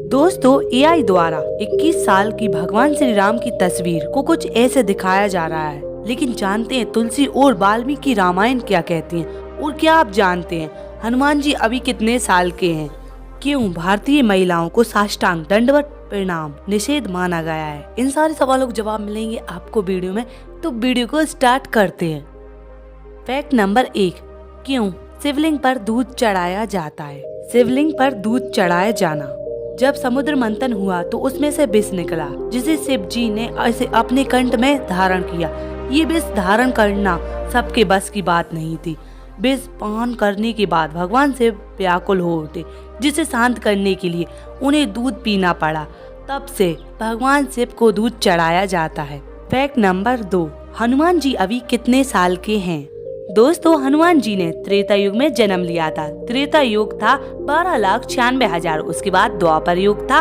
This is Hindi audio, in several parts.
दोस्तों, एआई द्वारा 21 साल की भगवान श्री राम की तस्वीर को कुछ ऐसे दिखाया जा रहा है। लेकिन जानते हैं तुलसी और वाल्मीकि रामायण क्या कहती हैं? और क्या आप जानते हैं हनुमान जी अभी कितने साल के हैं? क्यों भारतीय महिलाओं को साष्टांग दंडवत प्रणाम निषेध माना गया है? इन सारे सवालों के जवाब मिलेंगे आपको वीडियो में, तो वीडियो को स्टार्ट करते हैं। फैक्ट नंबर 1, क्यों शिवलिंग पर दूध चढ़ाया जाता है? शिवलिंग पर दूध चढ़ाया जाना। जब समुद्र मंथन हुआ तो उसमें से विष निकला, जिसे शिव जी ने इसे अपने कंठ में धारण किया। ये विष धारण करना सबके बस की बात नहीं थी। विष पान करने के बाद भगवान शिव व्याकुल हो उठे, जिसे शांत करने के लिए उन्हें दूध पीना पड़ा। तब से भगवान शिव को दूध चढ़ाया जाता है। फैक्ट नंबर 2, हनुमान जी अभी कितने साल के हैं? दोस्तों, हनुमान जी ने त्रेता युग में जन्म लिया था। त्रेता युग था 12,96,000, उसके बाद द्वापर युग था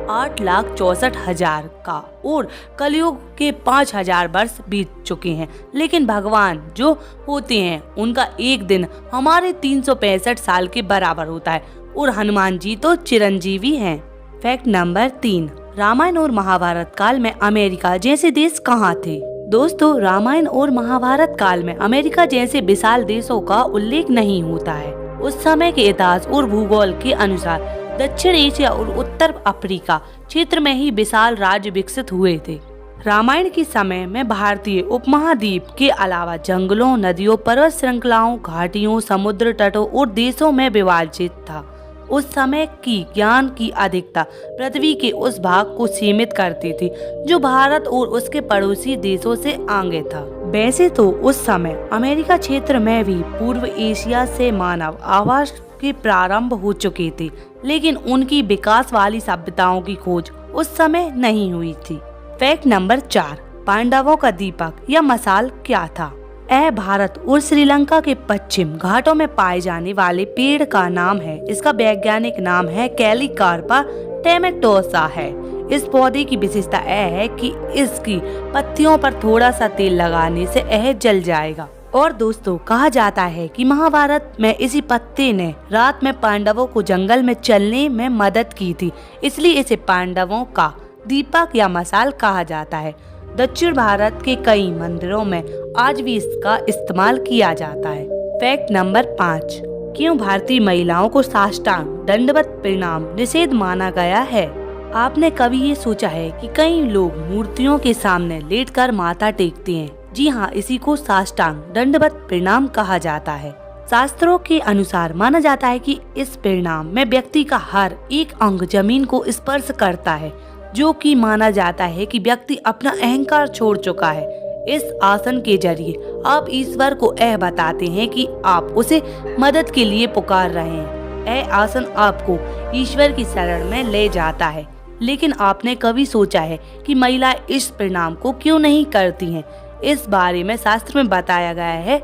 8,64,000 का, और कलयुग के 5,000 वर्ष बीत चुके हैं। लेकिन भगवान जो होते हैं उनका एक दिन हमारे 365 साल के बराबर होता है, और हनुमान जी तो चिरंजीवी हैं। फैक्ट नंबर 3, रामायण और महाभारत काल में अमेरिका जैसे देश कहाँ थे? दोस्तों, रामायण और महाभारत काल में अमेरिका जैसे विशाल देशों का उल्लेख नहीं होता है। उस समय के इतिहास और भूगोल के अनुसार दक्षिण एशिया और उत्तर अफ्रीका क्षेत्र में ही विशाल राज्य विकसित हुए थे। रामायण के समय में भारतीय उपमहाद्वीप के अलावा जंगलों, नदियों, पर्वत श्रृंखलाओं, घाटियों, समुद्र तटों और देशों में विभाजित था। उस समय की ज्ञान की अधिकता पृथ्वी के उस भाग को सीमित करती थी जो भारत और उसके पड़ोसी देशों से आगे था। वैसे तो उस समय अमेरिका क्षेत्र में भी पूर्व एशिया से मानव आवास के प्रारंभ हो चुके थे, लेकिन उनकी विकास वाली सभ्यताओं की खोज उस समय नहीं हुई थी। फैक्ट नंबर 4, पांडवों का दीपक या मशाल क्या था? यह भारत और श्रीलंका के पश्चिम घाटों में पाए जाने वाले पेड़ का नाम है। इसका वैज्ञानिक नाम है कैलीकार्पा टोमेटोसा है। इस पौधे की विशेषता यह है कि इसकी पत्तियों पर थोड़ा सा तेल लगाने से यह जल जाएगा। और दोस्तों, कहा जाता है कि महाभारत में इसी पत्ते ने रात में पांडवों को जंगल में चलने में मदद की थी, इसलिए इसे पांडवों का दीपक या मशाल कहा जाता है। दक्षिण भारत के कई मंदिरों में आज भी इसका इस्तेमाल किया जाता है। फैक्ट नंबर 5, क्यों भारतीय महिलाओं को साष्टांग दंडवत प्रणाम निषेध माना गया है? आपने कभी ये सोचा है कि कई लोग मूर्तियों के सामने लेटकर माथा टेकते हैं? जी हाँ, इसी को साष्टांग दंडवत प्रणाम कहा जाता है। शास्त्रों के अनुसार माना जाता है कि इस प्रणाम में व्यक्ति का हर एक अंग जमीन को स्पर्श करता है, जो कि माना जाता है कि व्यक्ति अपना अहंकार छोड़ चुका है। इस आसन के जरिए आप ईश्वर को यह बताते हैं कि आप उसे मदद के लिए पुकार रहे हैं। यह आसन आपको ईश्वर की शरण में ले जाता है। लेकिन आपने कभी सोचा है कि महिलाएं इस प्रणाम को क्यों नहीं करती हैं? इस बारे में शास्त्र में बताया गया है।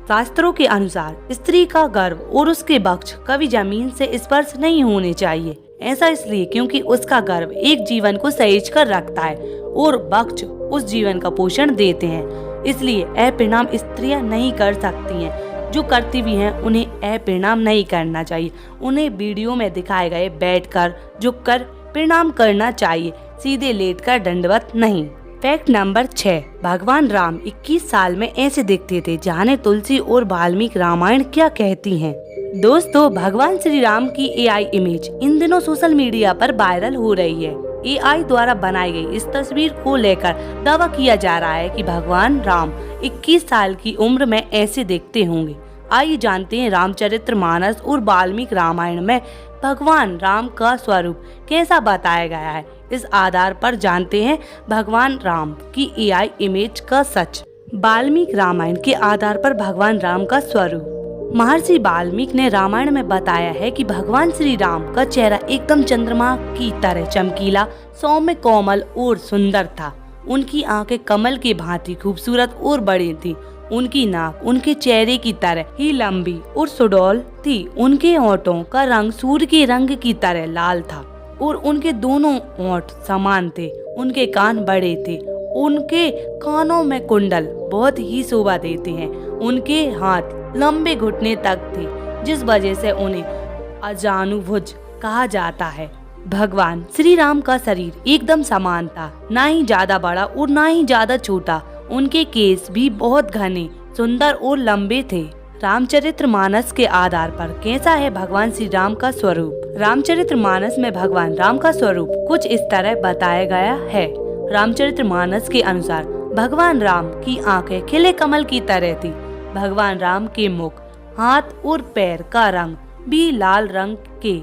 शास्त्रों के अनुसार स्त्री का गर्भ और उसके वक्ष कभी जमीन से स्पर्श नहीं होने चाहिए। ऐसा इसलिए क्योंकि उसका गर्भ एक जीवन को सहेज कर रखता है और वक्ष उस जीवन का पोषण देते हैं। इसलिए यह प्रणाम स्त्रियां नहीं कर सकती हैं। जो करती भी हैं उन्हें यह प्रणाम नहीं करना चाहिए। उन्हें वीडियो में दिखाए गए बैठकर, झुककर प्रणाम करना चाहिए, सीधे लेटकर दंडवत नहीं। फैक्ट नंबर 6, भगवान राम 21 साल में ऐसे दिखते थे। जाने तुलसी और वाल्मीकि रामायण क्या कहती हैं? दोस्तों, भगवान श्री राम की एआई इमेज इन दिनों सोशल मीडिया पर वायरल हो रही है। एआई द्वारा बनाई गई इस तस्वीर को लेकर दावा किया जा रहा है कि भगवान राम 21 साल की उम्र में ऐसे दिखते होंगे। आइए जानते हैं रामचरितमानस और वाल्मीकि रामायण में भगवान राम का स्वरूप कैसा बताया गया है। इस आधार पर जानते हैं भगवान राम की एआई इमेज का सच। वाल्मीकि रामायण के आधार पर भगवान राम का स्वरूप। महर्षि वाल्मीकि ने रामायण में बताया है कि भगवान श्री राम का चेहरा एकदम चंद्रमा की तरह चमकीला, सौम्य, कोमल और सुंदर था। उनकी आंखें कमल की भांति खूबसूरत और बड़ी थी। उनकी नाक उनके चेहरे की तरह ही लंबी और सुडौल थी। उनके होठों का रंग सूर्य के रंग की तरह लाल था और उनके दोनों होंठ समान थे। उनके कान बड़े थे। उनके कानों में कुंडल बहुत ही शोभा देते हैं। उनके हाथ लंबे घुटने तक थे, जिस वजह से उन्हें अजानुभुज कहा जाता है। भगवान श्री राम का शरीर एकदम समान था, ना ही ज्यादा बड़ा और ना ही ज्यादा छोटा। उनके केस भी बहुत घने, सुंदर और लंबे थे। रामचरितमानस के आधार पर कैसा है भगवान श्री राम का स्वरूप? रामचरितमानस में भगवान राम का स्वरूप कुछ इस तरह बताया गया है। रामचरितमानस के अनुसार भगवान राम की आंखें खिले कमल की तरह थी। भगवान राम के मुख, हाथ और पैर का रंग भी लाल रंग के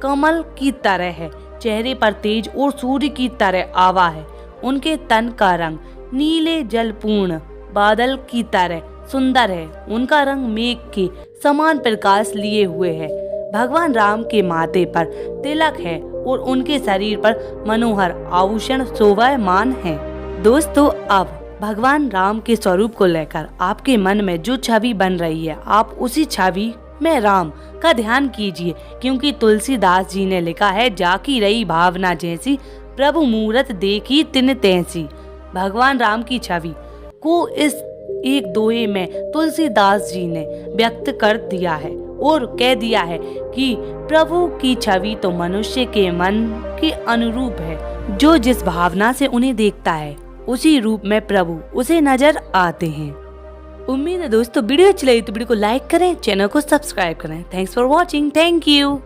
कमल की तरह है। चेहरे पर तेज और सूर्य की तरह आवा है। उनके तन का रंग नीले जलपूर्ण बादल की तरह सुंदर है। उनका रंग मेघ के समान प्रकाश लिए हुए है। भगवान राम के माथे पर तिलक है और उनके शरीर पर मनोहर आभूषण शोभायमान है। दोस्तों, अब भगवान राम के स्वरूप को लेकर आपके मन में जो छवि बन रही है, आप उसी छवि में राम का ध्यान कीजिए, क्योंकि तुलसीदास जी ने लिखा है, जाकी रही भावना जैसी प्रभु मूरत देखी तिन तैसी। भगवान राम की छवि को इस एक दोहे में तुलसीदास जी ने व्यक्त कर दिया है और कह दिया है कि प्रभु की छवि तो मनुष्य के मन के अनुरूप है। जो जिस भावना से उन्हें देखता है, उसी रूप में प्रभु उसे नजर आते हैं। उम्मीद है दोस्तों वीडियो अच्छी लगी तो वीडियो को लाइक करें, चैनल को सब्सक्राइब करें। Thanks for watching. Thank you.